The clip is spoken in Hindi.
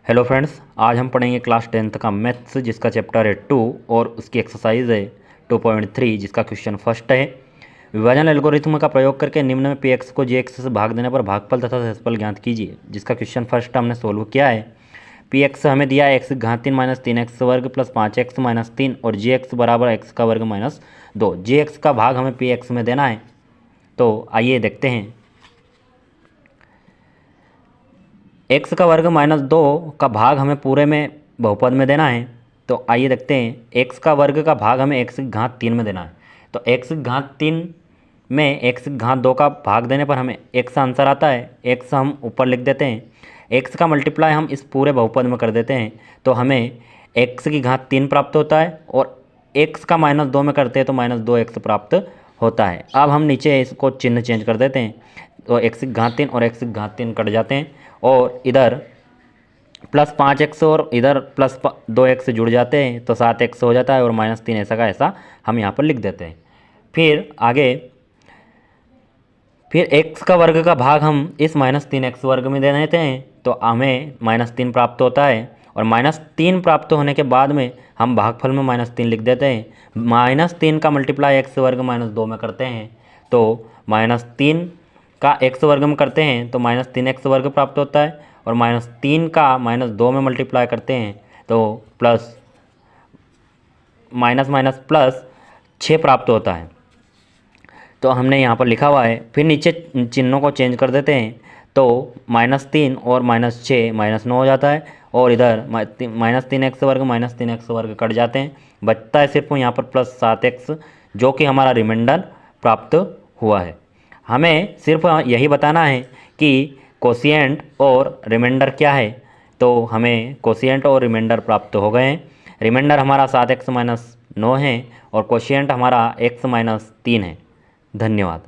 हेलो फ्रेंड्स, आज हम पढ़ेंगे क्लास 10th का मैथ्स जिसका चैप्टर है 2 और उसकी एक्सरसाइज है 2.3 जिसका क्वेश्चन फर्स्ट है। विभाजन एल्गोरिथ्म का प्रयोग करके निम्न में px को gx से भाग देने पर भागफल तथा शेषफल ज्ञात कीजिए। जिसका क्वेश्चन फर्स्ट हमने सोल्व किया है। px हमें दिया है x घात 3 माइनस 3x वर्ग प्लस 5x माइनस 3 और gx बराबर x का वर्ग माइनस 2। gx का भाग हमें px में देना है, तो आइए देखते हैं। x का वर्ग माइनस 2 का भाग हमें पूरे में बहुपद में देना है, तो आइए देखते हैं। x का वर्ग का भाग हमें x घात 3 में देना है, तो x घात 3 में x घात 2 का भाग देने पर हमें x आंसर आता है। x हम ऊपर लिख देते हैं, x का मल्टीप्लाई हम इस पूरे बहुपद में कर देते हैं, तो हमें x की घात 3 प्राप्त होता है और x का माइनस 2 में करते हैं तो माइनस 2x प्राप्त होता है। अब हम नीचे इसको चिन्ह चेंज कर देते हैं, तो x घात 3 और x घात 3 कट जाते हैं और इधर प्लस 5x और इधर प्लस 2x जुड़ जाते हैं, तो 7x हो जाता है और माइनस 3 ऐसा का ऐसा हम यहाँ पर लिख देते हैं। फिर आगे x का वर्ग का भाग हम इस माइनस 3x वर्ग में दे देते हैं, तो हमें माइनस 3 प्राप्त होता है और माइनस 3 प्राप्त होने के बाद में हम भागफल में माइनस 3 लिख देते हैं। माइनस 3 का मल्टीप्लाई x वर्ग माइनस 2 में करते हैं, तो माइनस 3 का x वर्ग में करते हैं तो माइनस 3x वर्ग प्राप्त होता है और माइनस 3 का माइनस 2 में मल्टीप्लाई करते हैं तो प्लस माइनस माइनस प्लस 6 प्राप्त होता है। तो हमने यहाँ पर लिखा हुआ है। फिर नीचे चिन्हों को चेंज कर देते हैं, तो माइनस 3 और माइनस 6 माइनस 9 हो जाता है और इधर माइनस 3x वर्ग कट जाते हैं, बचता है सिर्फ यहाँ पर प्लस 7x जो कि हमारा रिमाइंडर प्राप्त हुआ है। हमें सिर्फ यही बताना है कि कोशिएंट और रिमाइंडर क्या है, तो हमें कोशिएंट और रिमाइंडर प्राप्त हो गए हैं। रिमाइंडर हमारा 7x माइनस 9 है और कोशिएंट हमारा x माइनस 3 है। धन्यवाद।